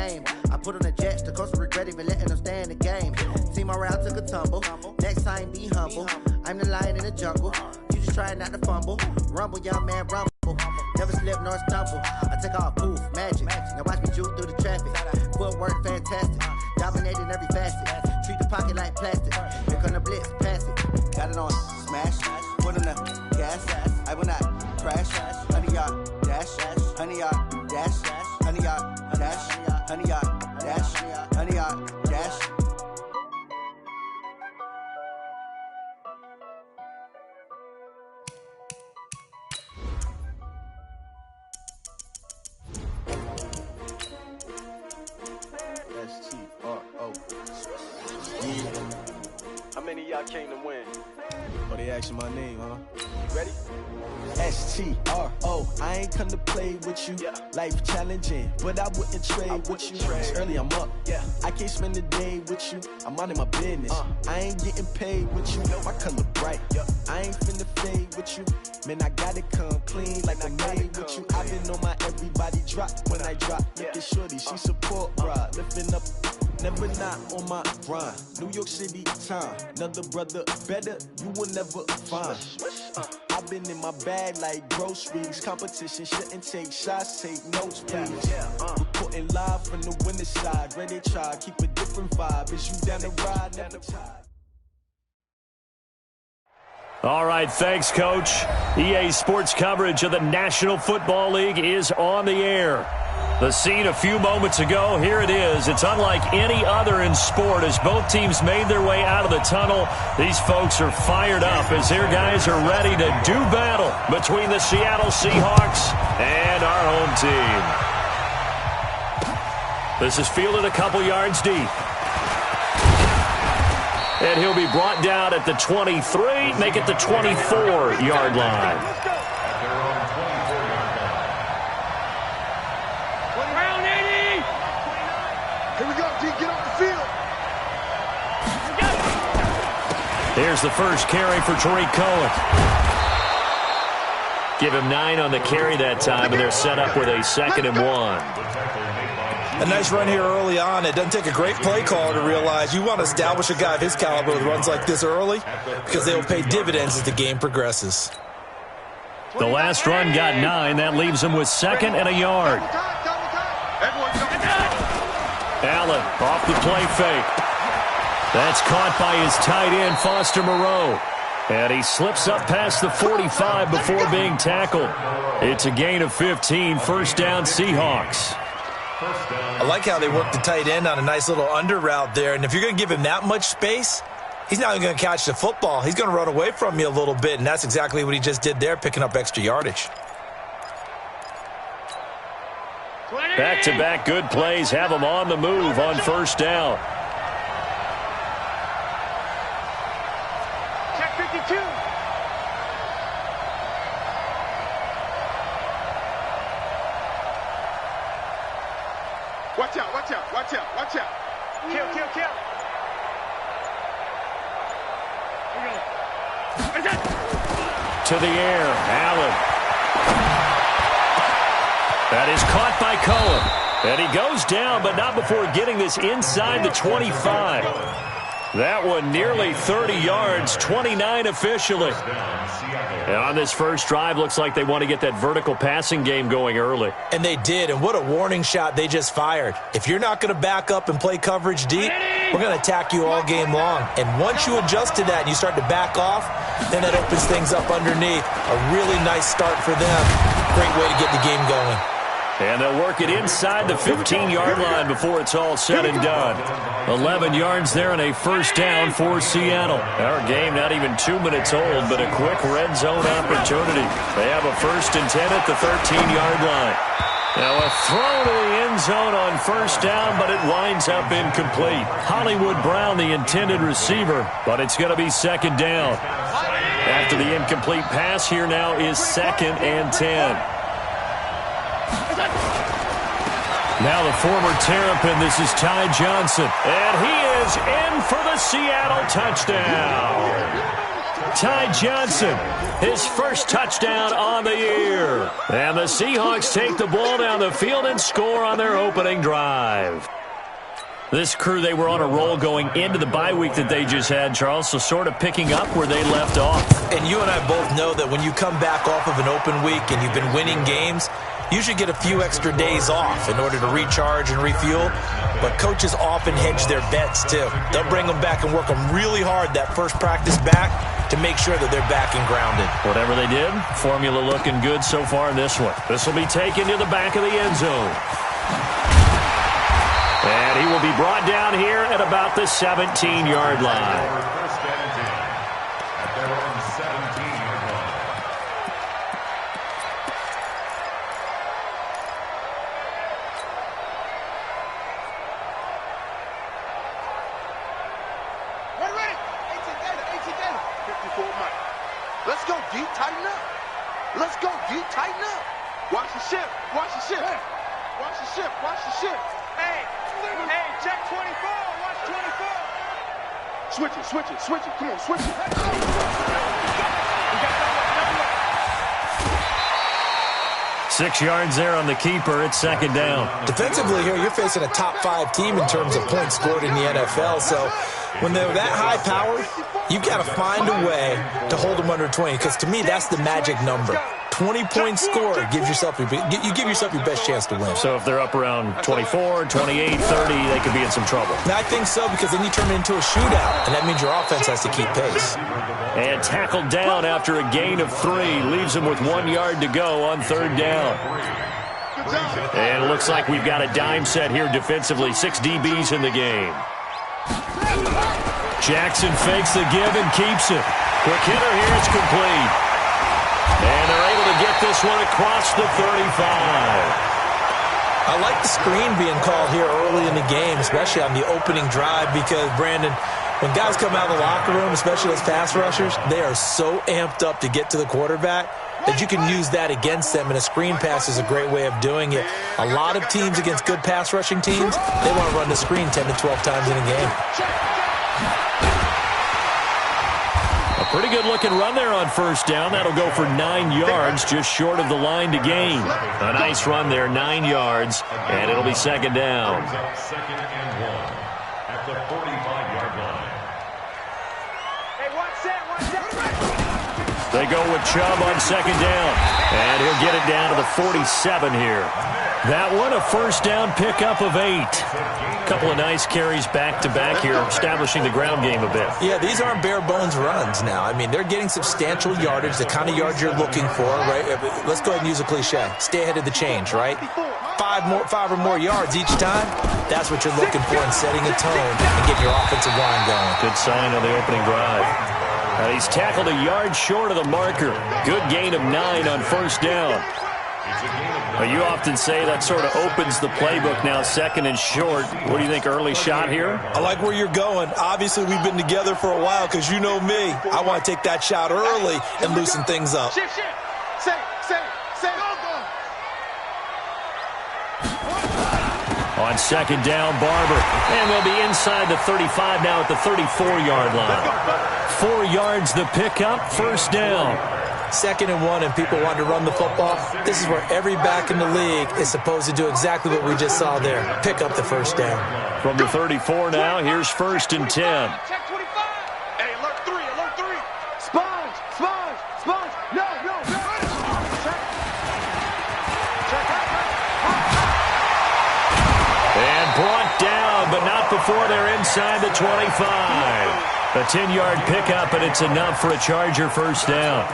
name. I put on the Jets, the coach will regret even letting them stay in the game. See my route took a tumble. Next time, be humble. I'm the lion in the jungle. You just try not to fumble. Rumble, young man, rumble. Never slip nor stumble. I take off, poof, magic. Now watch me juke through the traffic. Footwork fantastic. Dominating every facet. Treat the pocket like plastic. Here come the blitz, pass it. Got it on, smash. Put on the gas. I will not crash. 100-yard dash. 100-yard dash. 100-yard dash. 100-yard dash. 100-yard dash. How many of y'all came to win? Oh, they asking my name, huh? You ready? S-T-R-O, I ain't come to play with you. Yeah. Life challenging, but I wouldn't trade with you. It's early, I'm up. Yeah. I can't spend the day with you. I'm minding my business. I ain't getting paid with you. My color bright. Yeah. I ain't finna fade with you. Man, I gotta come clean like I made with you. I've been on my everybody drop when I drop. Look at shorty, she support rod. Lifting up. Never not on my grind. New York City time. Another brother better, you will never find. I've been in my bag like groceries. Competition shouldn't take shots, take notes, please. Reporting live from the winner side. Ready to try, keep a different vibe. Is you down the ride, never tired. All right, thanks, Coach. EA Sports coverage of the National Football League is on the air. The scene a few moments ago, here it is. It's unlike any other in sport as both teams made their way out of the tunnel. These folks are fired up as their guys are ready to do battle between the Seattle Seahawks and our home team. This is fielded a couple yards deep. And he'll be brought down at the 23, make it the 24-yard line. Here's the first carry for Tariq Cohen. Give him 9 on the carry that time, and they're set up with a 2nd and 1. A nice run here early on. It doesn't take a great play caller to realize you want to establish a guy of his caliber with runs like this early because they will pay dividends as the game progresses. The last run got 9. That leaves him with 2nd and a yard. Allen off the play fake. That's caught by his tight end, Foster Moreau. And he slips up past the 45 before being tackled. It's a gain of 15, first down Seahawks. I like how they work the tight end on a nice little under route there. And if you're going to give him that much space, he's not even going to catch the football. He's going to run away from you a little bit, and that's exactly what he just did there, picking up extra yardage. Back-to-back good plays have him on the move on first down. Check 52. Watch out, watch out, watch out, watch out. Kill. To the air, Allen. That is caught by Cohen. And he goes down, but not before getting this inside the 25. That one nearly 30 yards, 29 officially. And on this first drive, looks like they want to get that vertical passing game going early. And they did, and what a warning shot they just fired. If you're not going to back up and play coverage deep, we're going to attack you all game long. And once you adjust to that and you start to back off, then that opens things up underneath. A really nice start for them. Great way to get the game going. And they'll work it inside the 15-yard line before it's all said and done. 11 yards there and a first down for Seattle. Our game not even 2 minutes old, but a quick red zone opportunity. They have a 1st and 10 at the 13-yard line. Now a throw to the end zone on first down, but it winds up incomplete. Hollywood Brown, the intended receiver, but it's going to be 2nd down. After the incomplete pass, here now is 2nd and 10. Now the former Terrapin, this is Ty Johnson. And he is in for the Seattle touchdown. Ty Johnson, his first touchdown on the year. And the Seahawks take the ball down the field and score on their opening drive. This crew, they were on a roll going into the bye week that they just had, Charles, so sort of picking up where they left off. And you and I both know that when you come back off of an open week and you've been winning games, you should get a few extra days off in order to recharge and refuel. But coaches often hedge their bets, too. They'll bring them back and work them really hard that first practice back to make sure that they're back and grounded. Whatever they did, formula looking good so far in this one. This will be taken to the back of the end zone. And he will be brought down here at about the 17-yard line. First and 10 at their own 17-yard line. Ready. 18 data. 54 Mike. Let's go, D. Tighten up. Let's go, D. Tighten up. Watch the shift. Watch the shift. Watch the shift. Watch the shift. Hey, check 24. Watch 24. Switch it. Come on, switch it. We got 6 yards there on the keeper. It's second down. Defensively here, you're facing a top 5 team in terms of points scored in the NFL. So when they're that high powered, you've got to find a way to hold them under 20. Because to me, that's the magic number. 20 points scored gives yourself you give yourself your best chance to win. So if they're up around 24, 28, 30, they could be in some trouble. Now, I think so, because then you turn it into a shootout, and that means your offense has to keep pace. And tackled down after a gain of 3. Leaves him with 1 yard to go on third down. And it looks like we've got a dime set here defensively. 6 DBs in the game. Jackson fakes the give and keeps it. Quick hitter here, it's complete. And they're able to get this one across the 35. I like the screen being called here early in the game, especially on the opening drive, because, Brandon, when guys come out of the locker room, especially as pass rushers, they are so amped up to get to the quarterback that you can use that against them, and a screen pass is a great way of doing it. A lot of teams against good pass rushing teams, they want to run the screen 10 to 12 times in a game. A pretty good-looking run there on first down. That'll go for 9 yards, just short of the line to gain. A nice run there, 9 yards, and it'll be second down. Second and 1 at the 45-yard line. Hey, watch that. They go with Chubb on second down, and he'll get it down to the 47 here. That one, a first down pickup of 8. A couple of nice carries back-to-back here, establishing the ground game a bit. Yeah, these aren't bare-bones runs now. I mean, they're getting substantial yardage, the kind of yards you're looking for, right? Let's go ahead and use a cliche. Stay ahead of the change, right? 5 or more yards each time, that's what you're looking for in setting a tone and getting your offensive line going. Good sign on the opening drive. He's tackled a yard short of the marker. Good gain of 9 on first down. You often say that sort of opens the playbook now, second and short. What do you think, early shot here? I like where you're going. Obviously, we've been together for a while because you know me. I want to take that shot early and loosen things up. Shift. Say. On second down, Barber. And they'll be inside the 35 now at the 34-yard line. 4 yards the pickup, first down. Second and 1, and people want to run the football. This is where every back in the league is supposed to do exactly what we just saw there. Pick up the first down. From the 34 now, here's first and 10. Check 25. Hey, alert 3. Sponge. No. And brought down, but not before they're inside the 25. A 10-yard pickup, and it's enough for a Charger first down.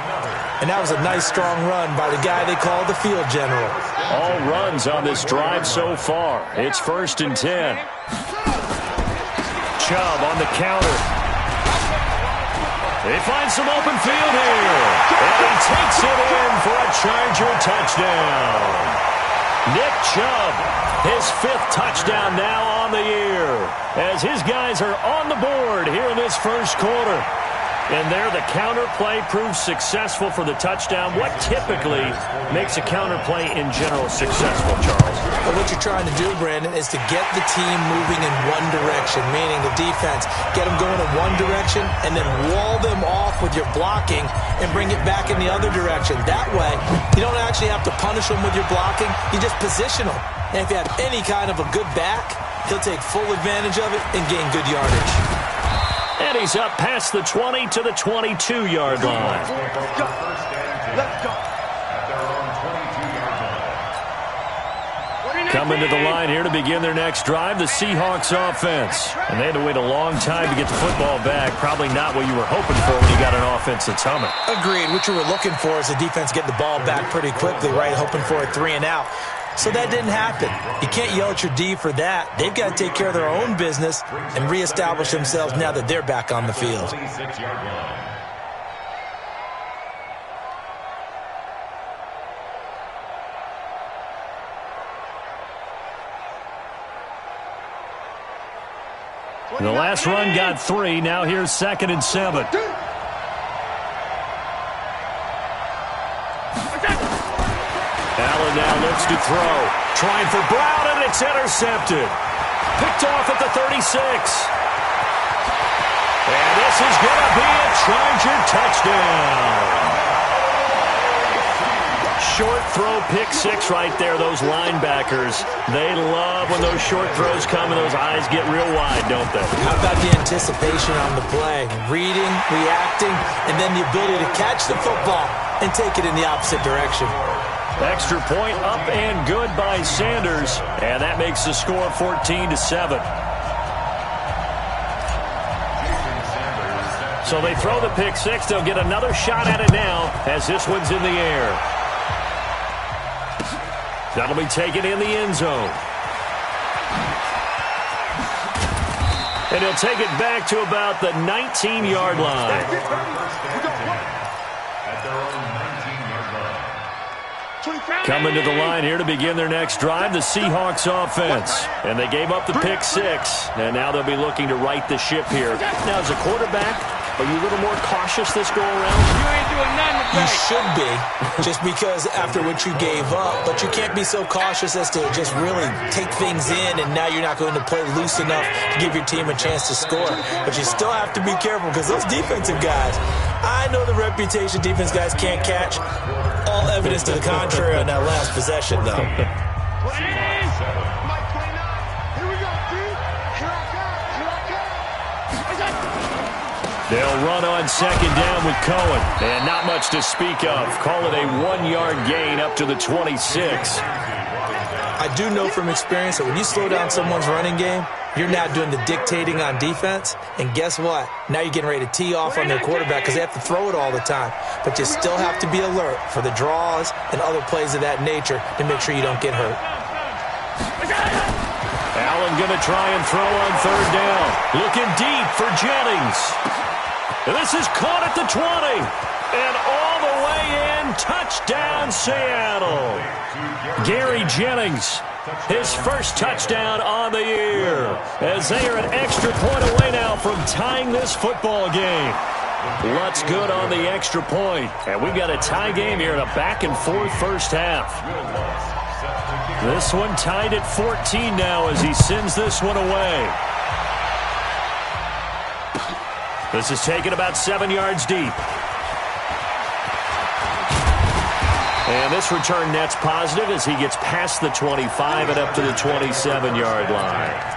And that was a nice, strong run by the guy they call the field general. All runs on this drive so far. It's first and 10. Chubb on the counter. They find some open field here. And he takes it in for a Charger touchdown. Nick Chubb, his 5th touchdown now on the year, as his guys are on the board here in this first quarter. And there, the counter play proves successful for the touchdown. What typically makes a counter play in general successful, Charles? Well, what you're trying to do, Brandon, is to get the team moving in one direction, meaning the defense. Get them going in one direction and then wall them off with your blocking and bring it back in the other direction. That way, you don't actually have to punish them with your blocking. You just position them. And if you have any kind of a good back, he'll take full advantage of it and gain good yardage. And he's up past the 20 to the 22-yard line. Let's go. Let's go. Coming to the line here to begin their next drive, the Seahawks offense. And they had to wait a long time to get the football back. Probably not what you were hoping for when you got an offense that's humming. Agreed. What you were looking for is the defense getting the ball back pretty quickly, right? Hoping for a 3-and-out. So that didn't happen. You can't yell at your D for that. They've got to take care of their own business and reestablish themselves now that they're back on the field. The last run got 3. Now here's 2nd and 7. Allen now looks to throw. Trying for Brown, and it's intercepted. Picked off at the 36. And this is going to be a Charger touchdown. Short throw, pick 6 right there. Those linebackers, they love when those short throws come and those eyes get real wide, don't they? How about the anticipation on the play? Reading, reacting, and then the ability to catch the football and take it in the opposite direction. Extra point up and good by Sanders. And that makes the score 14-7. So they throw the pick 6. They'll get another shot at it now as this one's in the air. That'll be taken in the end zone. And he'll take it back to about the 19-yard line. Coming to the line here to begin their next drive, the Seahawks offense. And they gave up the pick 6, and now they'll be looking to right the ship here. Now, as a quarterback, are you a little more cautious this go around? You ain't doing nothing today. You should be, just because after what you gave up. But you can't be so cautious as to just really take things in, and now you're not going to play loose enough to give your team a chance to score. But you still have to be careful because those defensive guys, I know the reputation defense guys can't catch. All evidence to the contrary on that last possession, though. They'll run on 2nd down with Cohen. And not much to speak of. Call it a 1-yard gain up to the 26. I do know from experience that when you slow down someone's running game, you're now doing the dictating on defense. And guess what? Now you're getting ready to tee off on their quarterback because they have to throw it all the time. But you still have to be alert for the draws and other plays of that nature to make sure you don't get hurt. Allen going to try and throw on 3rd down. Looking deep for Jennings. And this is caught at the 20. And all the way in, touchdown Seattle. Gary Jennings, his first touchdown on the year, as they are an extra point away now from tying this football game. Lutz good on the extra point. And we've got a tie game here in a back-and-forth first half. This one tied at 14 now as he sends this one away. This is taken about 7 yards deep. And this return net's positive as he gets past the 25 and up to the 27-yard line.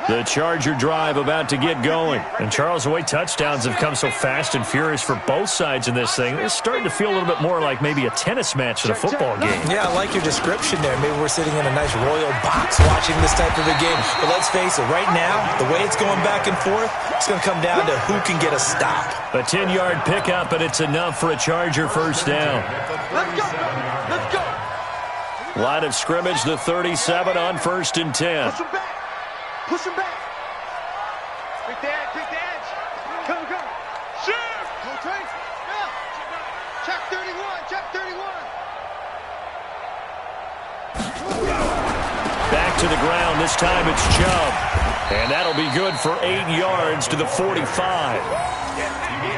The Charger drive about to get going. And, Charles, the way touchdowns have come so fast and furious for both sides in this thing, it's starting to feel a little bit more like maybe a tennis match than a football game. Yeah, I like your description there. Maybe we're sitting in a nice royal box watching this type of a game. But let's face it, right now, the way it's going back and forth, it's going to come down to who can get a stop. A 10-yard pickup, and it's enough for a Charger first down. Let's go. Let's go. Line of scrimmage, the 37 on 1st and 10. Push him back. Push him back. Pick the edge. Pick the edge. Come. Shift. Go train. Yeah. Check 31. Check 31. Back to the ground. This time it's Chubb. And that'll be good for 8 yards to the 45.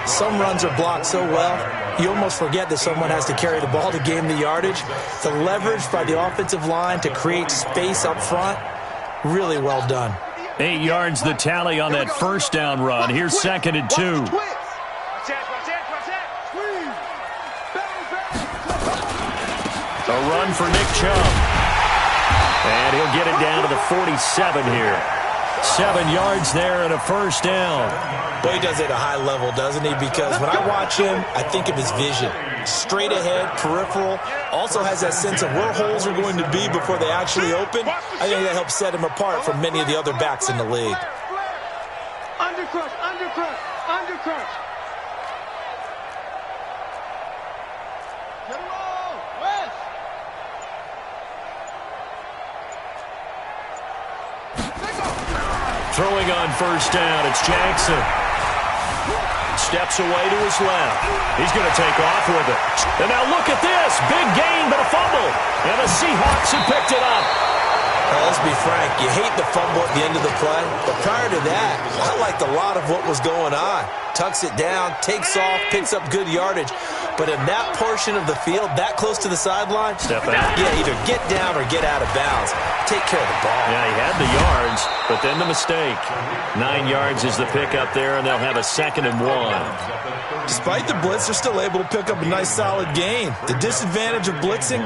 Some runs are blocked so well, you almost forget that someone has to carry the ball to gain the yardage. The leverage by the offensive line to create space up front, really well done. 8 yards the tally on that first down run. Here's 2nd and 2. A run for Nick Chubb. And he'll get it down to the 47 here. 7 yards there and a first down. Well, he does it at a high level, doesn't he? Because when I watch him, I think of his vision. Straight ahead, peripheral. Also has that sense of where holes are going to be before they actually open. I think that helps set him apart from many of the other backs in the league. Undercrush, undercrush, undercrush. Get him on, West. Throwing on first down, it's Jackson. Steps away to his left. He's going to take off with it. And now look at this. Big gain, but a fumble. And the Seahawks have picked it up. Well, let's be frank. You hate the fumble at the end of the play. But prior to that, I liked a lot of what was going on. Tucks it down, takes off, picks up good yardage. But in that portion of the field, that close to the sideline, step out. Yeah, either get down or get out of bounds. Take care of the ball. Yeah, he had the yards, but then the mistake. 9 yards is the pickup there, and they'll have a 2nd and 1. Despite the blitz, they're still able to pick up a nice, solid gain. The disadvantage of blitzing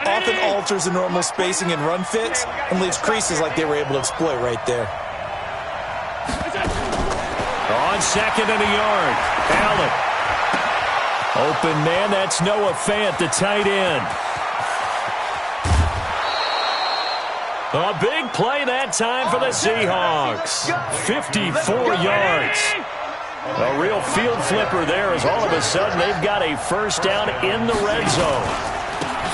often alters the normal spacing and run fits and leaves creases like they were able to exploit right there. On 2nd and a yard, Allen. Open man, that's Noah Fant, the tight end. A big play that time for the Seahawks. 54 yards. A real field flipper there as all of a sudden they've got a first down in the red zone.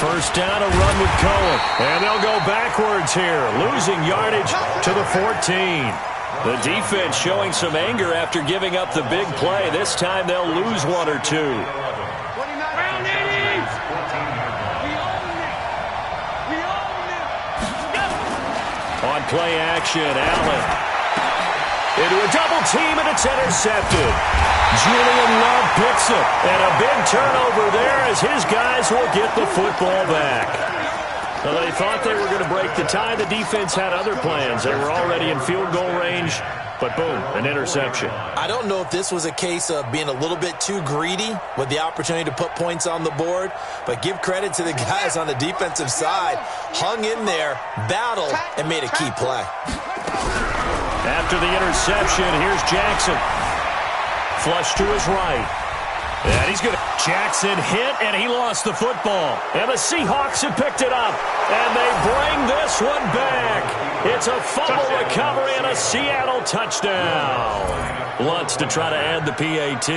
First down, a run with Cohen. And they'll go backwards here, losing yardage to the 14. The defense showing some anger after giving up the big play. This time they'll lose 1 or 2. On play action, Allen. Into a double team, and it's intercepted. Julian Love picks it. And a big turnover there as his guys will get the football back. Well, they thought they were going to break the tie. The defense had other plans. They were already in field goal range. But boom, an interception. I don't know if this was a case of being a little bit too greedy with the opportunity to put points on the board, but give credit to the guys on the defensive side. Hung in there, battled, and made a key play. After the interception, here's Jackson. Flush to his right. And he's going to... Jackson hit, and he lost the football. And the Seahawks have picked it up. And they bring this one back. It's a fumble recovery and a Seattle touchdown. Lutz to try to add the PAT.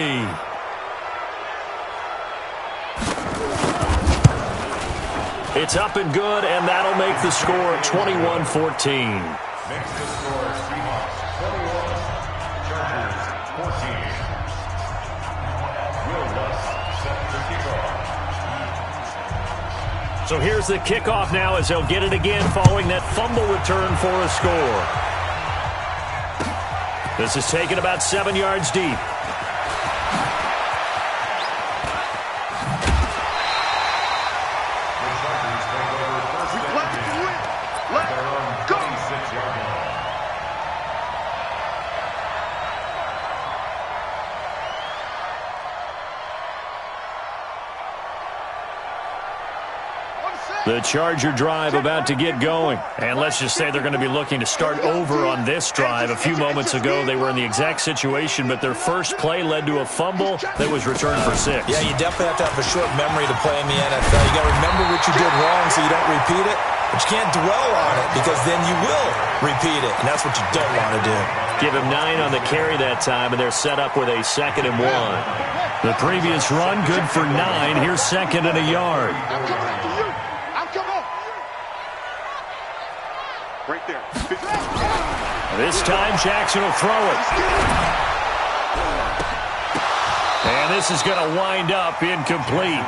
It's up and good, and that'll make the score 21-14. Next to score, Seahawks 21, Chargers 14. Will Lutz set the kickoff. So here's the kickoff now as they'll get it again following that fumble return for a score. This is taken about 7 yards deep. The Charger drive about to get going. And let's just say they're going to be looking to start over on this drive. A few moments ago, they were in the exact situation, but their first play led to a fumble that was returned for 6. Yeah, you definitely have to have a short memory to play in the NFL. You got to remember what you did wrong so you don't repeat it. But you can't dwell on it because then you will repeat it, and that's what you don't want to do. Give him 9 on the carry that time, and they're set up with a 2nd and 1. The previous run, good for 9. Here's 2nd and a yard. Right there. This time, Jackson will throw it. And this is going to wind up incomplete.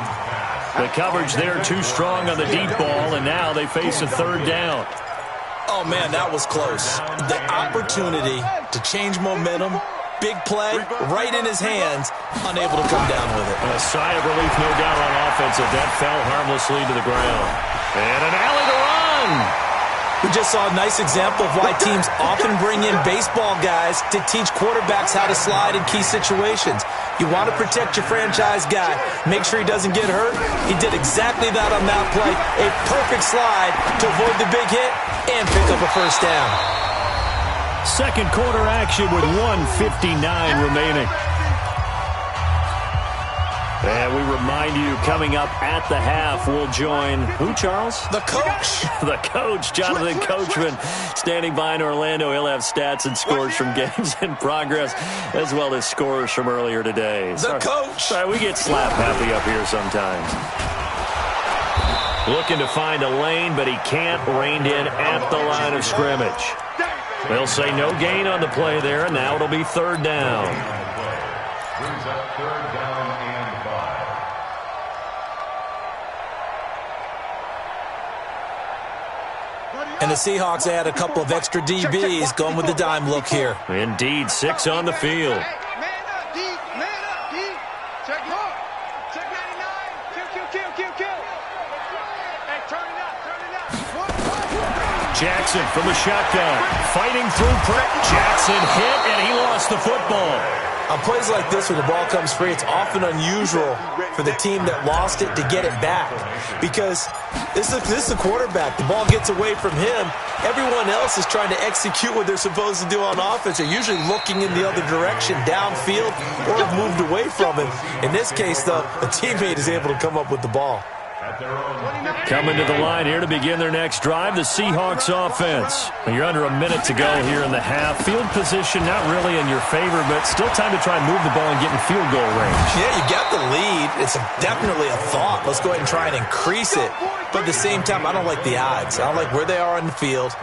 The coverage there too strong on the deep ball, and now they face a third down. Oh, man, that was close. The opportunity to change momentum, big play, right in his hands, unable to come down with it. A sigh of relief, no doubt, on offense if that fell harmlessly to the ground. And an alley to run. We just saw a nice example of why teams often bring in baseball guys to teach quarterbacks how to slide in key situations. You want to protect your franchise guy. Make sure he doesn't get hurt. He did exactly that on that play. A perfect slide to avoid the big hit and pick up a first down. Second quarter action with 1:59 remaining. And we remind you, coming up at the half, we'll join who, Charles? The coach. The coach, Jonathan Coachman, standing by in Orlando. He'll have stats and scores from games in progress, as well as scores from earlier today. The coach. Sorry, we get slap happy up here sometimes. Looking to find a lane, but he can't. Reined in at the line of scrimmage. They'll say no gain on the play there, and now it'll be third down. Brings up third down and 5. And the Seahawks add a couple of extra DBs going with the dime look here. Indeed, 6 on the field. Man up, D. Man up, D. Check mark. Check 99. Kill. Hey, turn it up. Jackson from the shotgun. Fighting through pressure. Jackson hit, and he lost the football. On plays like this, when the ball comes free, it's often unusual for the team that lost it to get it back. Because this is the quarterback. The ball gets away from him. Everyone else is trying to execute what they're supposed to do on offense. They're usually looking in the other direction, downfield, or have moved away from him. In this case, though, a teammate is able to come up with the ball. Coming to the line here to begin their next drive, the Seahawks offense. You're under a minute to go here in the half. Field position not really in your favor, but still time to try and move the ball and get in field goal range. Yeah, you got the lead. It's definitely a thought. Let's go ahead and try and increase it. But at the same time, I don't like the odds. I don't like where they are on the field.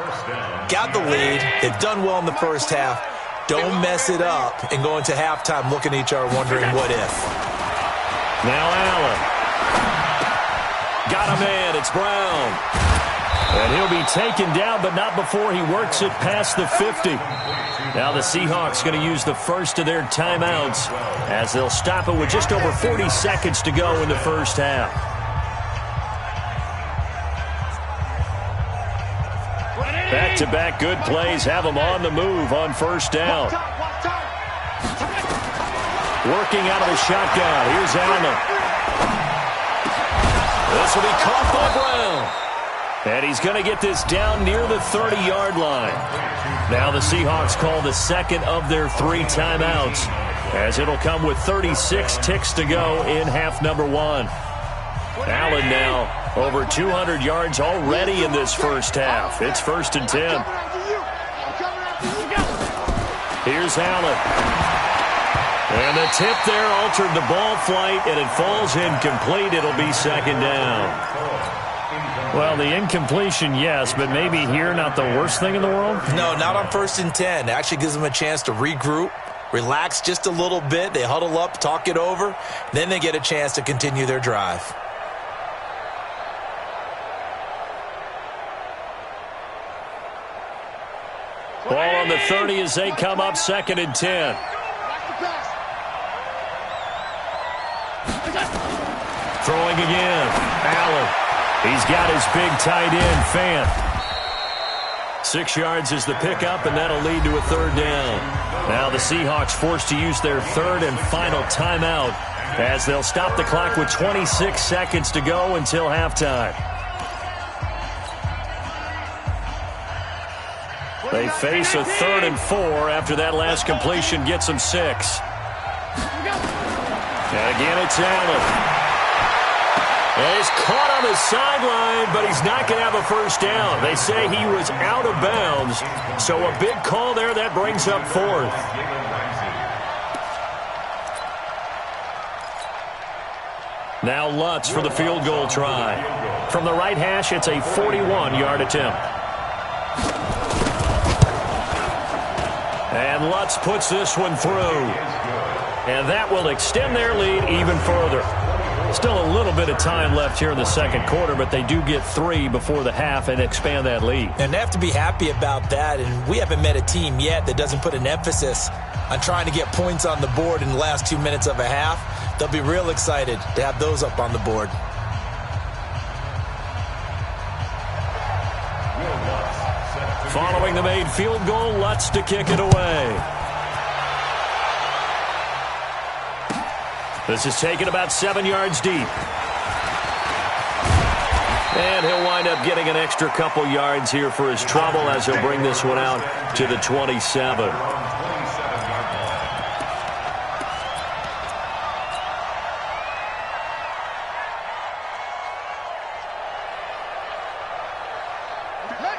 Got the lead. They've done well in the first half. Don't mess it up and go into halftime looking at each other wondering what if. Now Allen. Got a man, it's Brown. And he'll be taken down, but not before he works it past the 50. Now the Seahawks going to use the first of their timeouts as they'll stop it with just over 40 seconds to go in the first half. Back-to-back good plays have them on the move on first down. Working out of the shotgun. Here's Allen. This will be caught by Brown. And he's going to get this down near the 30-yard line. Now the Seahawks call the second of their 3 timeouts, as it'll come with 36 ticks to go in half number 1. Allen now over 200 yards already in this first half. It's 1st and 10. Here's Allen. And the tip there altered the ball flight, and it falls incomplete. It'll be second down. Well, the incompletion, yes, but maybe here not the worst thing in the world? No, not on 1st and 10. It actually gives them a chance to regroup, relax just a little bit. They huddle up, talk it over. Then they get a chance to continue their drive. Ball on the 30 as they come up 2nd and 10. Throwing again. Allen. He's got his big tight end, Fant. 6 yards is the pickup, and that'll lead to a third down. Now the Seahawks forced to use their third and final timeout as they'll stop the clock with 26 seconds to go until halftime. They face a 3rd and 4 after that last completion gets them 6. And again, it's Allen. And he's caught on the sideline, but he's not going to have a first down. They say he was out of bounds, so a big call there that brings up 4th. Now Lutz for the field goal try. From the right hash, it's a 41-yard attempt. And Lutz puts this one through. And that will extend their lead even further. Still a little bit of time left here in the second quarter, but they do get 3 before the half and expand that lead. And they have to be happy about that, and we haven't met a team yet that doesn't put an emphasis on trying to get points on the board in the last 2 minutes of a half. They'll be real excited to have those up on the board. Following the made field goal, Lutz to kick it away. This is taken about 7 yards deep. And he'll wind up getting an extra couple yards here for his trouble as he'll bring this one out to the 27.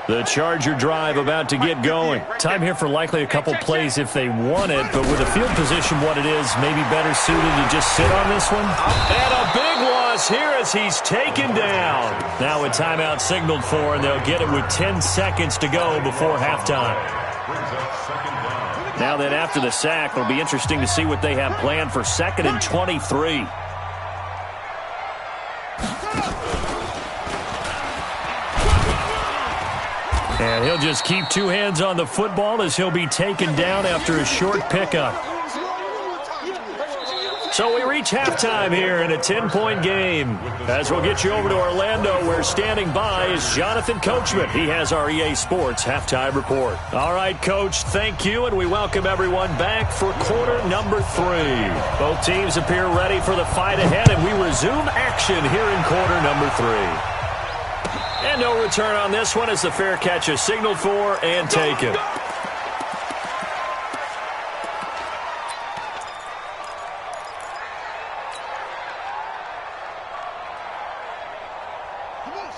The Charger drive about to get going. Time here for likely a couple plays if they want it, but with the field position what it is, maybe better suited to just sit on this one. And a big loss here as he's taken down. Now a timeout signaled for, and they'll get it with 10 seconds to go before halftime. Now then, after the sack, it'll be interesting to see what they have planned for 2nd and 23. And he'll just keep 2 hands on the football as he'll be taken down after a short pickup. So we reach halftime here in a 10-point game. As we'll get you over to Orlando, where standing by is Jonathan Coachman. He has our EA Sports halftime report. All right, Coach, thank you, and we welcome everyone back for quarter number 3. Both teams appear ready for the fight ahead, and we resume action here in quarter number 3. And no return on this one as the fair catch is signaled for and taken.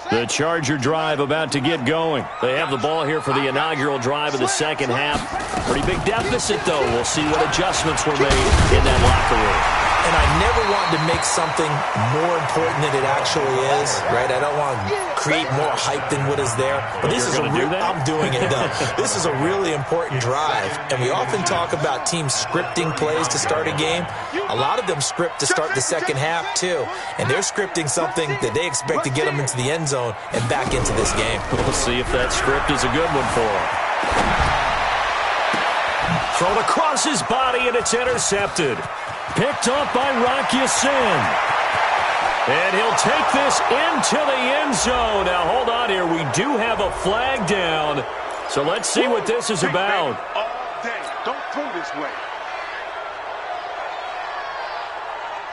The Charger drive about to get going. They have the ball here for the inaugural drive of the second half. Pretty big deficit, though. We'll see what adjustments were made in that locker room. And I never want to make something more important than it actually is, right? I don't want to create more hype than what is there. But this is I'm doing it, though. This is a really important drive. And we often talk about teams scripting plays to start a game. A lot of them script to start the second half, too. And they're scripting something that they expect to get them into the end zone and back into this game. We'll see if that script is a good one for him. Thrown across his body, and it's intercepted. Picked up by Rocky Sin. And he'll take this into the end zone. Now, hold on here. We do have a flag down. So let's see what this is about. All day. Don't throw this way.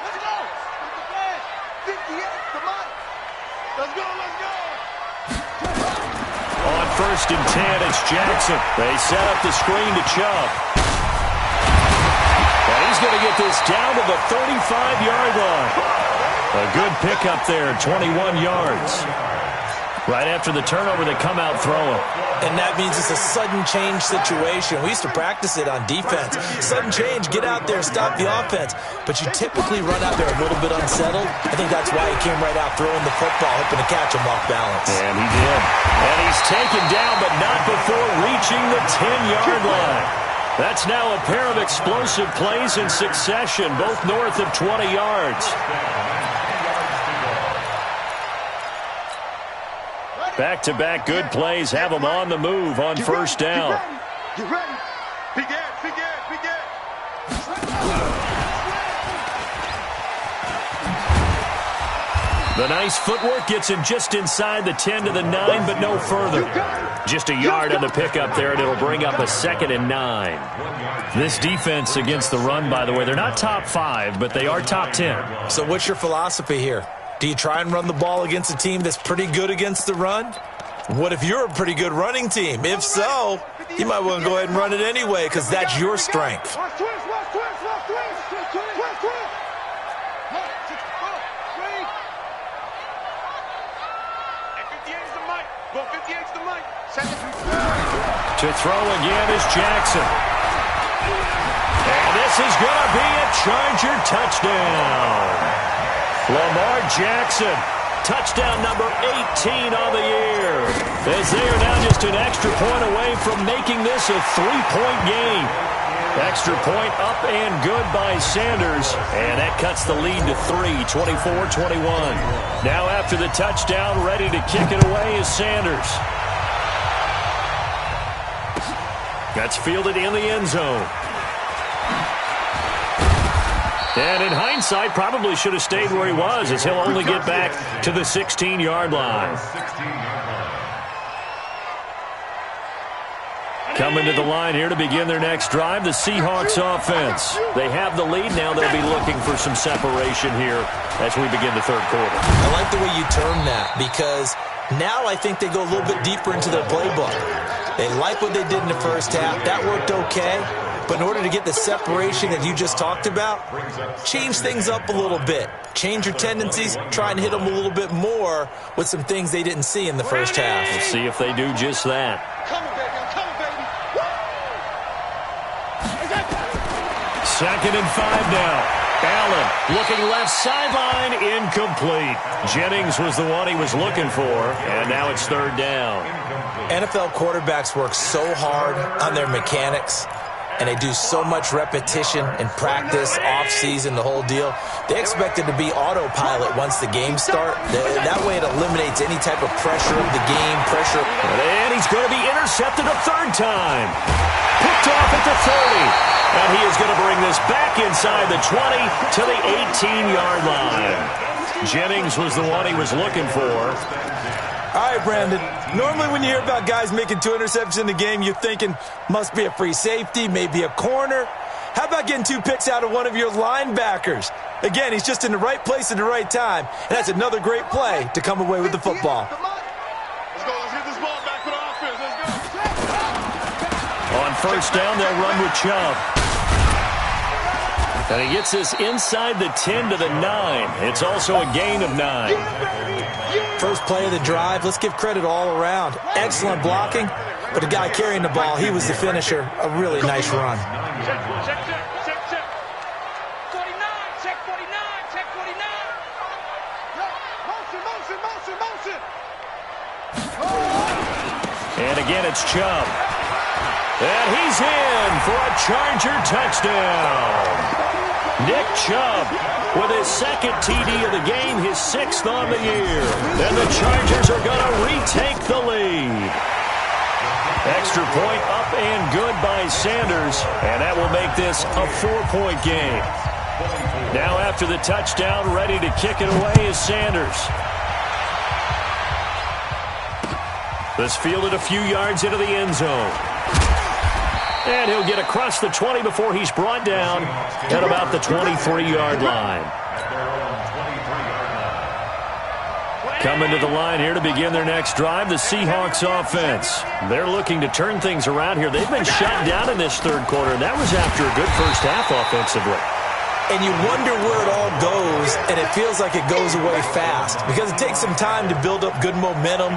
Let's go. 58, come on. Let's go, let's go. On 1st and 10, it's Jackson. They set up the screen to Chubb. And he's going to get this down to the 35-yard line. A good pickup there, 21 yards. Right after the turnover, they come out throwing. And that means it's a sudden change situation. We used to practice it on defense. Sudden change, get out there, stop the offense. But you typically run out there a little bit unsettled. I think that's why he came right out throwing the football, hoping to catch him off balance. And he did. And he's taken down, but not before reaching the 10-yard line. That's now a pair of explosive plays in succession, both north of 20 yards. Back-to-back good plays have them on the move on first down. Get ready. Begin. The nice footwork gets him just inside the 10 to the 9, but no further. Just a yard on the pickup there, and it'll bring up a 2nd and 9. This defense against the run, by the way, they're not top 5, but they are top 10. So what's your philosophy here? Do you try and run the ball against a team that's pretty good against the run? What if you're a pretty good running team? If so, you might want to go ahead and run it anyway because that's your strength. To throw again is Jackson. And this is going to be a Charger touchdown. Lamar Jackson, touchdown number 18 on the year. As they are now just an extra point away from making this a 3-point game. Extra point up and good by Sanders. And that cuts the lead to 3, 24-21. Now after the touchdown, ready to kick it away is Sanders. That's fielded in the end zone. And in hindsight, probably should have stayed where he was, as he'll only get back to the 16-yard line. Coming to the line here to begin their next drive, the Seahawks offense. They have the lead now. They'll be looking for some separation here as we begin the third quarter. I like the way you term that, because now I think they go a little bit deeper into their playbook. They like what they did in the first half. That worked okay. But in order to get the separation that you just talked about, change things up a little bit. Change your tendencies, try and hit them a little bit more with some things they didn't see in the first half. We'll see if they do just that. Second and 5 now. Allen looking left sideline, incomplete. Jennings was the one he was looking for, and now it's third down. NFL quarterbacks work so hard on their mechanics, and they do so much repetition and practice, off-season, the whole deal. They expect it to be autopilot once the games start. That way it eliminates any type of pressure of the game, And he's going to be intercepted a third time. Picked off at the 30. And he is going to bring this back inside the 20 to the 18-yard line. Jennings was the one he was looking for. All right, Brandon. Normally when you hear about guys making 2 interceptions in the game, you're thinking must be a free safety, maybe a corner. How about getting 2 picks out of one of your linebackers? Again, he's just in the right place at the right time, and that's another great play to come away with the football. Let's go. Let's get this ball back for the offense. Let's go. On first down, they'll run with Chubb. And he gets this inside the 10 to the 9. It's also a gain of 9. First play of the drive, let's give credit all around. Excellent blocking, but the guy carrying the ball, he was the finisher. A really nice run. Check. 49, check 49, check 49. Motion. And again, it's Chubb. And he's in for a Charger touchdown. Nick Chubb with his second TD of the game, his 6th on the year. And the Chargers are going to retake the lead. Extra point up and good by Sanders. And that will make this a 4-point game. Now after the touchdown, ready to kick it away is Sanders. This fielded a few yards into the end zone. And he'll get across the 20 before he's brought down at about the 23-yard line. Coming to the line here to begin their next drive, the Seahawks offense. They're looking to turn things around here. They've been shut down in this third quarter, and that was after a good first half offensively. And you wonder where it all goes, and it feels like it goes away fast because it takes some time to build up good momentum,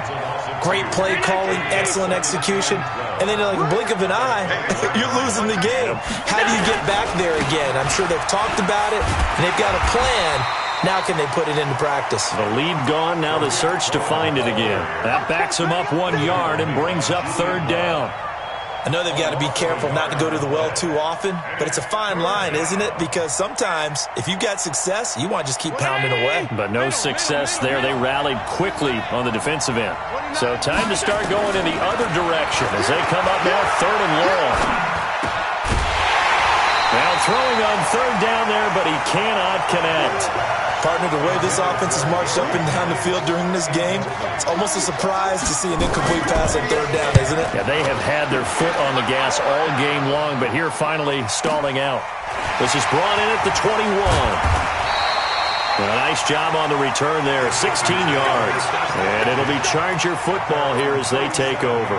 great play calling, excellent execution, and then like a blink of an eye, you're losing the game. How do you get back there again? I'm sure they've talked about it, and they've got a plan. Now can they put it into practice? The lead gone, now the search to find it again. That backs them up 1 yard and brings up third down. I know they've got to be careful not to go to the well too often, but it's a fine line, isn't it? Because sometimes, if you've got success, you want to just keep pounding away. But no success there. They rallied quickly on the defensive end. So time to start going in the other direction as they come up now third and long. Now throwing on third down there, but he cannot connect. Partner, the way this offense has marched up and down the field during this game, it's almost a surprise to see an incomplete pass on third down, isn't it? Yeah, they have had their foot on the gas all game long, but here finally stalling out. This is brought in at the 21. And a nice job on the return there, 16 yards. And it'll be Charger football here as they take over.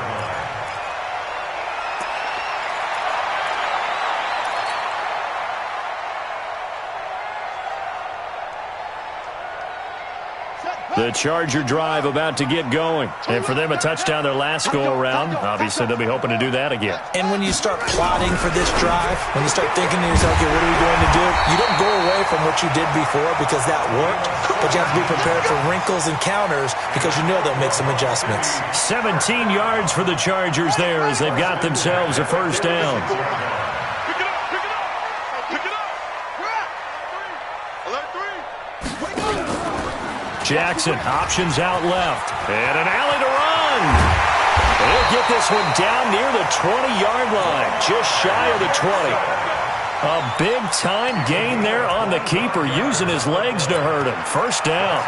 The Charger drive about to get going. And for them, a touchdown their last go-around. Obviously, they'll be hoping to do that again. And when you start plotting for this drive, when you start thinking to yourself, okay, what are we going to do? You don't go away from what you did before because that worked, but you have to be prepared for wrinkles and counters because you know they'll make some adjustments. 17 yards for the Chargers there as they've got themselves a first down. Pick it up. Jackson options out left. And an alley to run. He'll get this one down near the 20-yard line, just shy of the 20. A big-time gain there on the keeper, using his legs to hurt him. First down.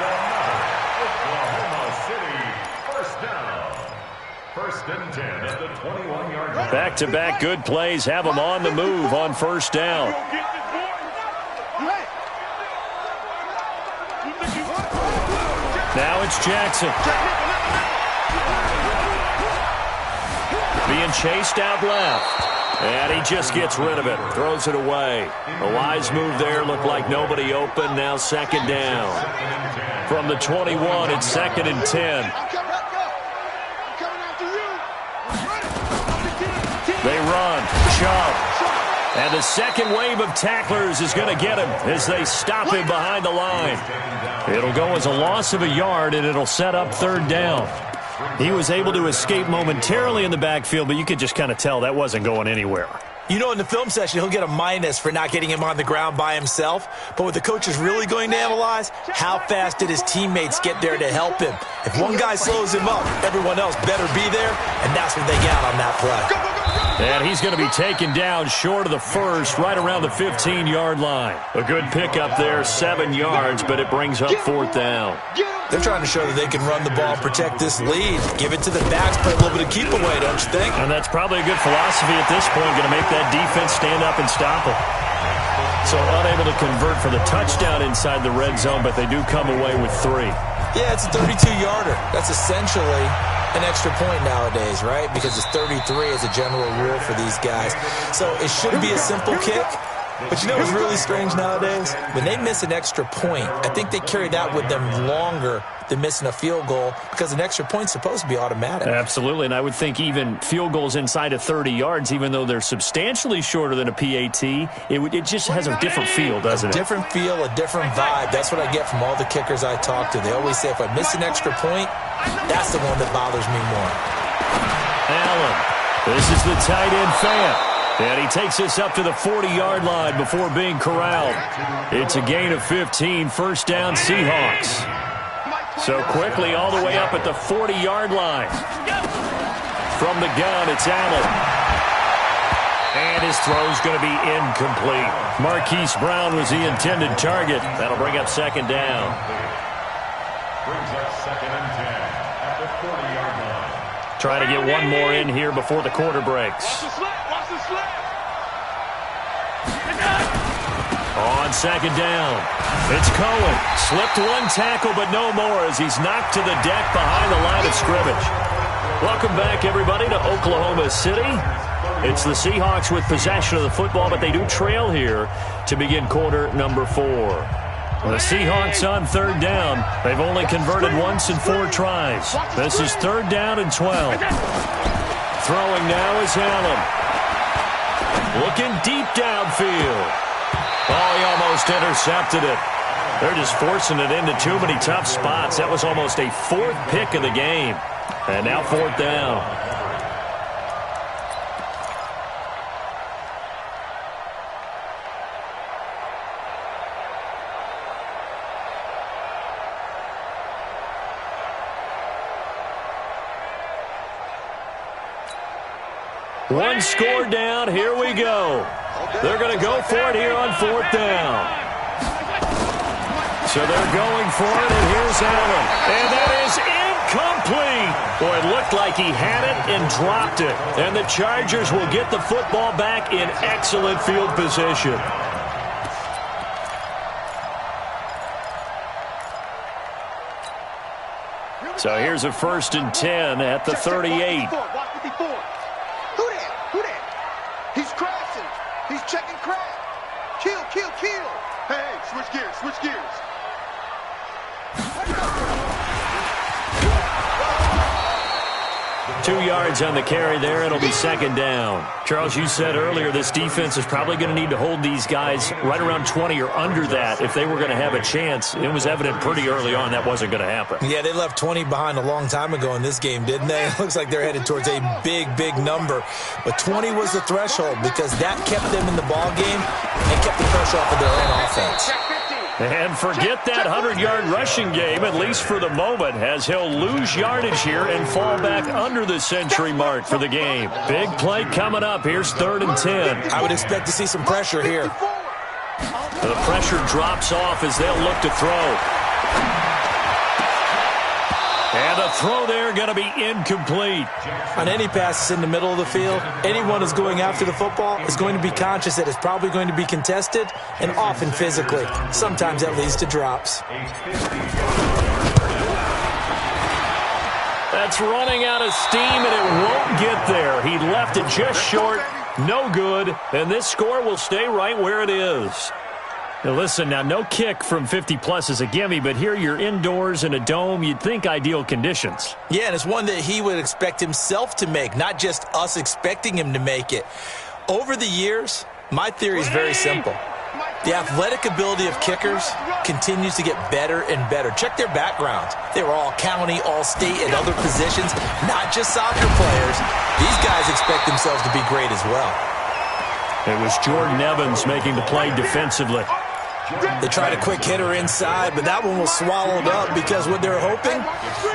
First and 10 at the 21-yard line. Back-to-back good plays have him on the move on first down. Now it's Jackson. Being chased out left. And he just gets rid of it. Throws it away. A wise move there. Looked like nobody open. Now second down. From the 21, it's second and 10. They run. Chubb. And the second wave of tacklers is going to get him as they stop him behind the line. It'll go as a loss of a yard, and it'll set up third down. He was able to escape momentarily in the backfield, but you could just kind of tell that wasn't going anywhere. You know, in the film session, he'll get a minus for not getting him on the ground by himself. But what the coach is really going to analyze, how fast did his teammates get there to help him? If one guy slows him up, everyone else better be there, and that's what they got on that play. And he's going to be taken down short of the first, right around the 15-yard line. A good pickup there, 7 yards, but it brings up fourth down. They're trying to show that they can run the ball, protect this lead, give it to the backs, play a little bit of keep away, don't you think? And that's probably a good philosophy at this point, going to make that defense stand up and stop them. So unable to convert for the touchdown inside the red zone, but they do come away with 3. Yeah, it's a 32-yarder. That's essentially an extra point nowadays, right? Because it's 33 as a general rule for these guys. So it should be a simple kick. But you know what's really strange nowadays? When they miss an extra point, I think they carry that with them longer than missing a field goal because an extra point's supposed to be automatic. Absolutely, and I would think even field goals inside of 30 yards, even though they're substantially shorter than a PAT, it just has a different feel, doesn't it? A different feel, a different vibe. That's what I get from all the kickers I talk to. They always say if I miss an extra point, that's the one that bothers me more. Allen, this is the tight end fan. And he takes this up to the 40-yard line before being corralled. It's a gain of 15, first down Seahawks. So quickly all the way up at the 40-yard line. From the gun, it's Allen. And his throw's going to be incomplete. Marquise Brown was the intended target. That'll bring up second down. Brings up second and 10 at the 40-yard line. Trying to get one more in here before the quarter breaks. On second down, it's Cohen. Slipped one tackle, but no more as he's knocked to the deck behind the line of scrimmage. Welcome back, everybody, to Oklahoma City. It's the Seahawks with possession of the football, but they do trail here to begin quarter number 4. The Seahawks on third down. They've only converted once in 4 tries. This is third down and 12. Throwing now is Allen. Looking deep downfield. Oh, he almost intercepted it. They're just forcing it into too many tough spots. That was almost a 4th pick of the game. And now fourth down. One score down. Here we go. They're going to go for it here on fourth down. So they're going for it, and here's Allen. And that is incomplete. Boy, it looked like he had it and dropped it. And the Chargers will get the football back in excellent field position. So here's a first and 10 at the 38. He's crashing. He's checking crash. Kill, kill, kill. Hey, switch gears, switch gears. 2 yards on the carry there. It'll be second down. Charles, you said earlier this defense is probably going to need to hold these guys right around 20 or under that if they were going to have a chance. It was evident pretty early on that wasn't going to happen. Yeah, they left 20 behind a long time ago in this game, didn't they? It looks like they're headed towards a big, big number. But 20 was the threshold because that kept them in the ball game and kept the pressure off of their own offense. And forget that 100-yard rushing game, at least for the moment, as he'll lose yardage here and fall back under the century mark for the game. Big play coming up. Here's 3rd and 10. I would expect to see some pressure here. The pressure drops off as they'll look to throw. And the throw there going to be incomplete. On any passes in the middle of the field, anyone who's going after the football is going to be conscious that it's probably going to be contested and often physically. Sometimes that leads to drops. That's running out of steam, and it won't get there. He left it just short. No good. And this score will stay right where it is. Now listen, now no kick from 50-plus is a gimme, but here you're indoors in a dome. You'd think ideal conditions. Yeah, and it's one that he would expect himself to make, not just us expecting him to make it. Over the years, my theory is very simple. The athletic ability of kickers continues to get better and better. Check their backgrounds. They were all county, all state, and other positions, not just soccer players. These guys expect themselves to be great as well. It was Jordan Evans making the play defensively. They tried a quick hitter inside, but that one was swallowed up because what they're hoping,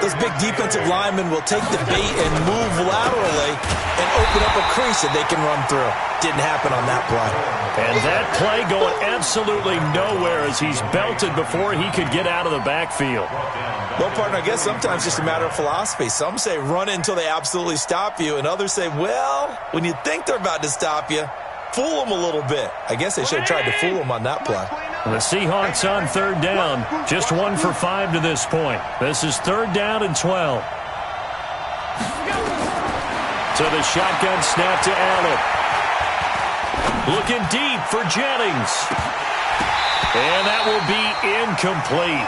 those big defensive linemen will take the bait and move laterally and open up a crease that they can run through. Didn't happen on that play. And that play going absolutely nowhere as he's belted before he could get out of the backfield. Well, partner, I guess sometimes it's just a matter of philosophy. Some say run it until they absolutely stop you, and others say, well, when you think they're about to stop you, fool them a little bit. I guess they should have tried to fool them on that play. The Seahawks on 3rd down. Just 1 for 5 to this point. This is 3rd down and 12. To the shotgun snap to Allen. Looking deep for Jennings. And that will be incomplete.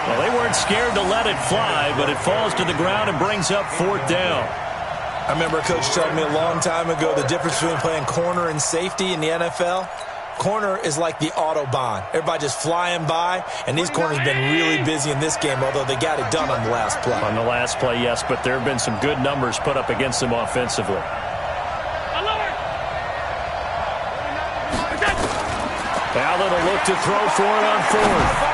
Well, they weren't scared to let it fly, but it falls to the ground and brings up 4th down. I remember a coach telling me a long time ago the difference between playing corner and safety in the NFL. Corner is like the Autobahn. Everybody just flying by, and these corners have been really busy in this game, although they got it done on the last play. On the last play, yes, but there have been some good numbers put up against them offensively. Allen will look to throw for it on 4th.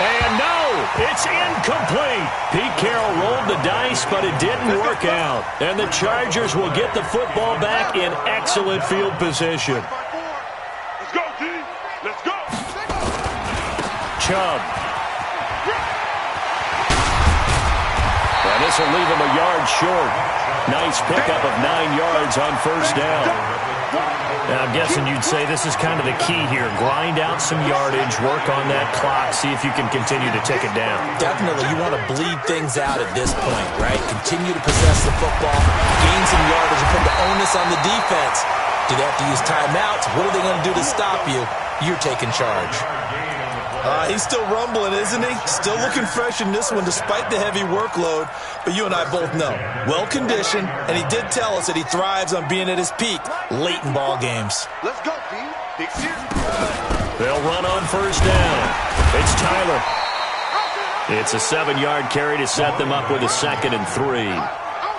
And no, it's incomplete. Pete Carroll rolled the dice, but it didn't work out. And the Chargers will get the football back in excellent field position. Let's go, D. Let's go. Chubb. And this will leave him a yard short. Nice pickup of 9 yards on 1st down. Now, I'm guessing you'd say this is kind of the key here. Grind out some yardage, work on that clock, see if you can continue to take it down. Definitely, you want to bleed things out at this point, right? Continue to possess the football, gain some yardage, and put the onus on the defense. Do they have to use timeouts? What are they going to do to stop you? You're taking charge. He's still rumbling, isn't he? Still looking fresh in this one despite the heavy workload. But you and I both know, well-conditioned, and he did tell us that he thrives on being at his peak late in ball games. Let's go, D. Big series. They'll run on 1st down. It's Tyler. It's a 7-yard carry to set them up with a 2nd and 3.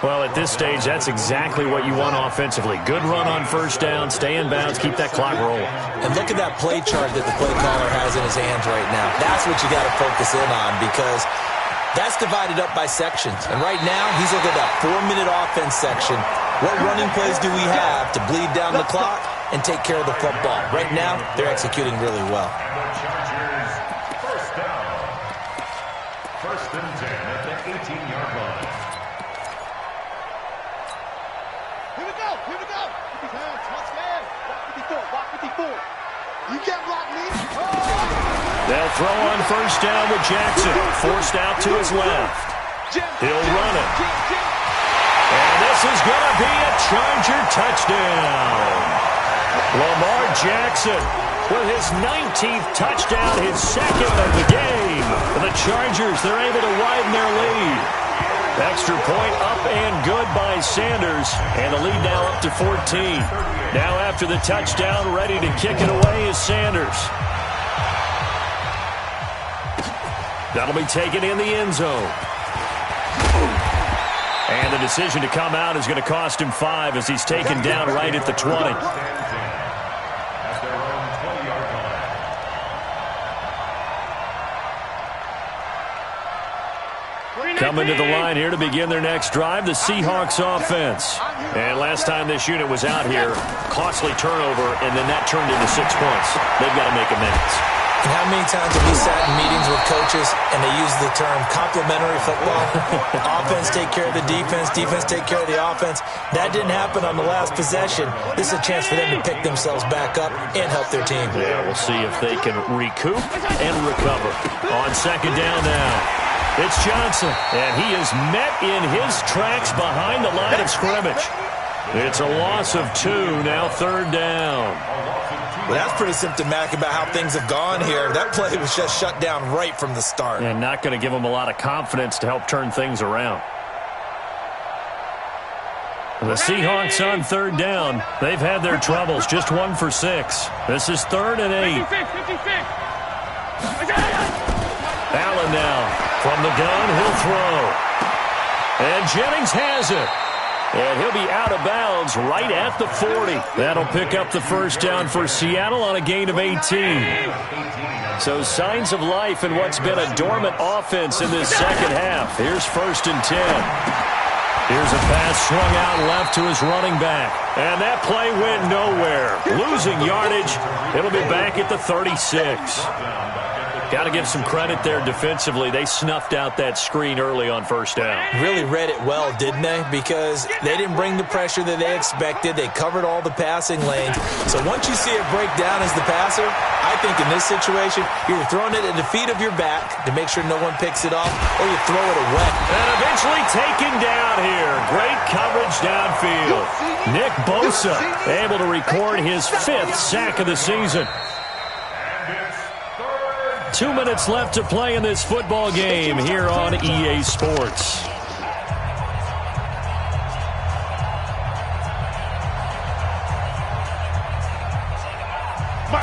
Well, at this stage, that's exactly what you want offensively. Good run on 1st down, stay in bounds, keep that clock rolling. And look at that play chart that the play caller has in his hands right now. That's what you got to focus in on because that's divided up by sections. And right now, he's looking at that 4-minute offense section. What running plays do we have to bleed down the clock and take care of the football? Right now, they're executing really well. First down. 1st and 10 at the 18-yard line. Here we go. Touchdown. Block 54. You can't block me. They'll throw on 1st down with Jackson. Forced out to his left. He'll run it. And this is going to be a Charger touchdown. Lamar Jackson with his 19th touchdown, his 2nd of the game. And the Chargers, they're able to widen their lead. Extra point up and good by Sanders. And the lead now up to 14. Now after the touchdown, ready to kick it away is Sanders. That'll be taken in the end zone. And the decision to come out is going to cost him 5 as he's taken down right at the 20. Coming to the line here to begin their next drive, the Seahawks offense. And last time this unit was out here, costly turnover, and then that turned into 6 points. They've got to make amends. And how many times have we sat in meetings with coaches and they use the term complementary football? Offense take care of the defense, defense take care of the offense. That didn't happen on the last possession. This is a chance for them to pick themselves back up and help their team. Yeah, we'll see if they can recoup and recover. On second down now, it's Johnson, and he is met in his tracks behind the line of scrimmage. It's a loss of 2, now third down. Well, that's pretty symptomatic about how things have gone here. That play was just shut down right from the start. And not going to give them a lot of confidence to help turn things around. The Seahawks on third down. They've had their troubles, just 1 for 6. This is 3rd and 8. Allen now from the gun, he'll throw. And Jennings has it. And he'll be out of bounds right at the 40. That'll pick up the first down for Seattle on a gain of 18. So signs of life in what's been a dormant offense in this second half. Here's 1st and 10. Here's a pass swung out left to his running back. And that play went nowhere. Losing yardage. It'll be back at the 36. Got to give some credit there defensively. They snuffed out that screen early on first down. Really read it well, didn't they? Because they didn't bring the pressure that they expected. They covered all the passing lanes. So once you see it break down as the passer, I think in this situation, you're throwing it at the feet of your back to make sure no one picks it off, or you throw it away. And eventually taken down here. Great coverage downfield. Nick Bosa able to record his 5th sack of the season. 2 minutes left to play in this football game here on EA Sports.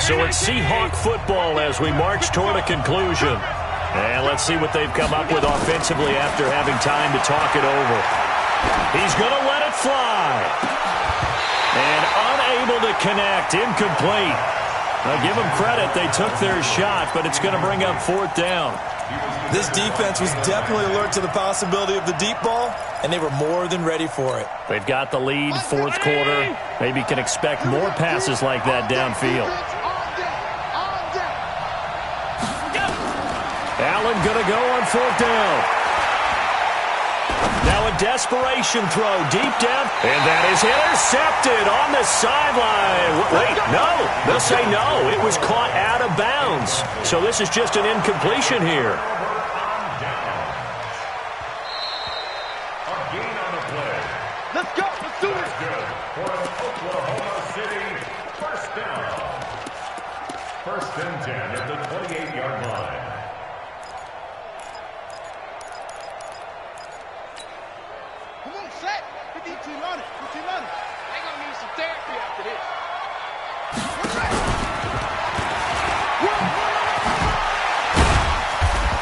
So it's Seahawk football as we march toward a conclusion. And let's see what they've come up with offensively after having time to talk it over. He's going to let it fly. And unable to connect, incomplete. Now, give them credit. They took their shot, but it's going to bring up 4th down. This defense was definitely alert to the possibility of the deep ball, and they were more than ready for it. They've got the lead, 4th quarter. Maybe can expect more passes like that downfield. Allen going to go on 4th down. Now a desperation throw deep down, and that is intercepted on the sideline. Wait, no. They'll say no. It was caught out of bounds. So this is just an incompletion here. A gain on the play. Let's go. Let's do it. Good for an Oklahoma City first down. 1st and 10 at the 28-yard line. Come on, set. 15 on it. 15 on it. They're going to need some therapy after this.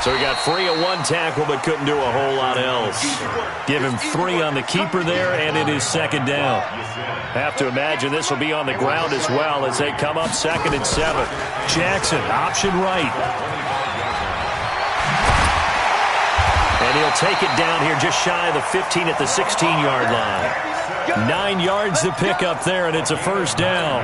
So he got free of 1 tackle, but couldn't do a whole lot else. Give him 3 on the keeper there, and it is 2nd down. Have to imagine this will be on the ground as well as they come up 2nd and 7. Jackson, option right. And he'll take it down here just shy of the 15 at the 16-yard line. 9 yards to pick up there, and it's a 1st down.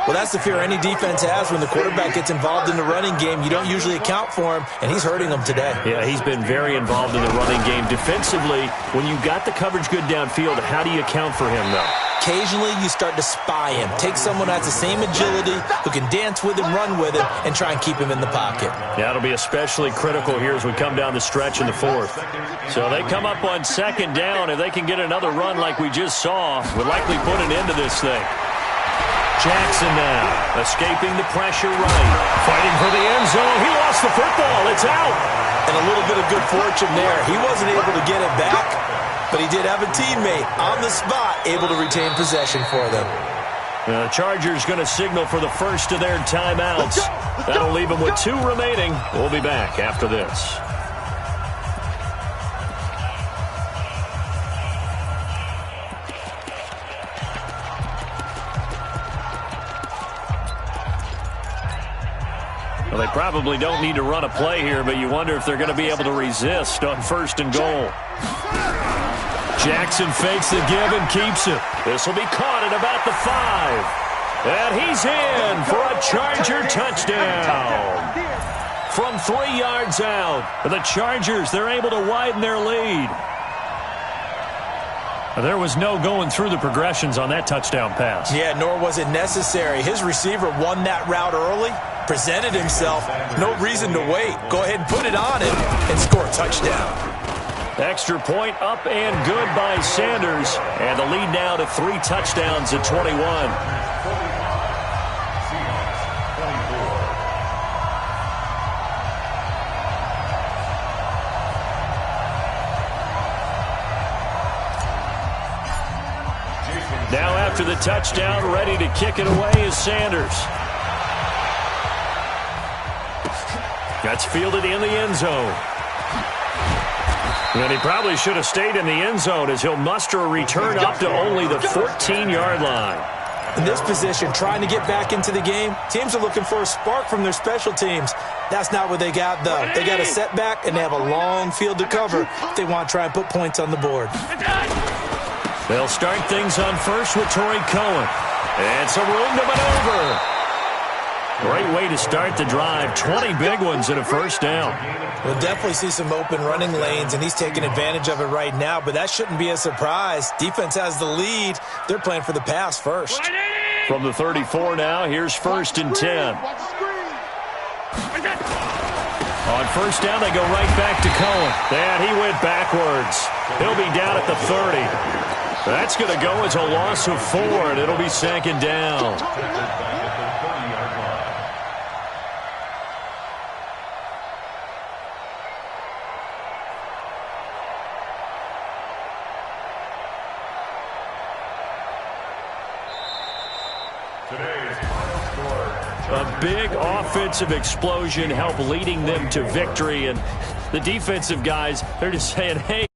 Well, that's the fear any defense has when the quarterback gets involved in the running game. You don't usually account for him, and he's hurting them today. Yeah, he's been very involved in the running game. Defensively, when you got the coverage good downfield, how do you account for him, though? Occasionally, you start to spy him. Take someone that has the same agility, who can dance with him, run with him, and try and keep him in the pocket. Yeah, it'll be especially critical here as we come down the stretch in the 4th. So they come up on 2nd down. If they can get another run like we just saw, would likely put an end to this thing. Jackson now, escaping the pressure right. Fighting for the end zone. He lost the football. It's out. And a little bit of good fortune there. He wasn't able to get it back, but he did have a teammate on the spot able to retain possession for them. The Chargers going to signal for the first of their timeouts. That'll leave them with 2 remaining. We'll be back after this. Well, they probably don't need to run a play here, but you wonder if they're going to be able to resist on 1st and goal. Jackson fakes the give and keeps it. This will be caught at about the 5. And he's in for a Charger touchdown. From 3 yards out, the Chargers, they're able to widen their lead. There was no going through the progressions on that touchdown pass. Yeah, nor was it necessary. His receiver won that route early, presented himself. No reason to wait. Go ahead and put it on him and score a touchdown. Extra point up and good by Sanders. And the lead now to 3 touchdowns at 21. Now after the touchdown, ready to kick it away is Sanders. That's fielded in the end zone. And he probably should have stayed in the end zone as he'll muster a return up to only the 14-yard line. In this position, trying to get back into the game, teams are looking for a spark from their special teams. That's not what they got, though. They got a setback, and they have a long field to cover if they want to try and put points on the board. They'll start things on first with Torrey Cohen. And some room to maneuver. Great way to start the drive. 20 big ones and a first down. We'll definitely see some open running lanes, and he's taking advantage of it right now, but that shouldn't be a surprise. Defense has the lead. They're playing for the pass first. From the 34 now, here's 1st and 10. On first down, they go right back to Cohen. And he went backwards. He'll be down at the 30. That's going to go as a loss of 4, and it'll be 2nd down. A big offensive explosion helped leading them to victory, and the defensive guys, they're just saying, hey,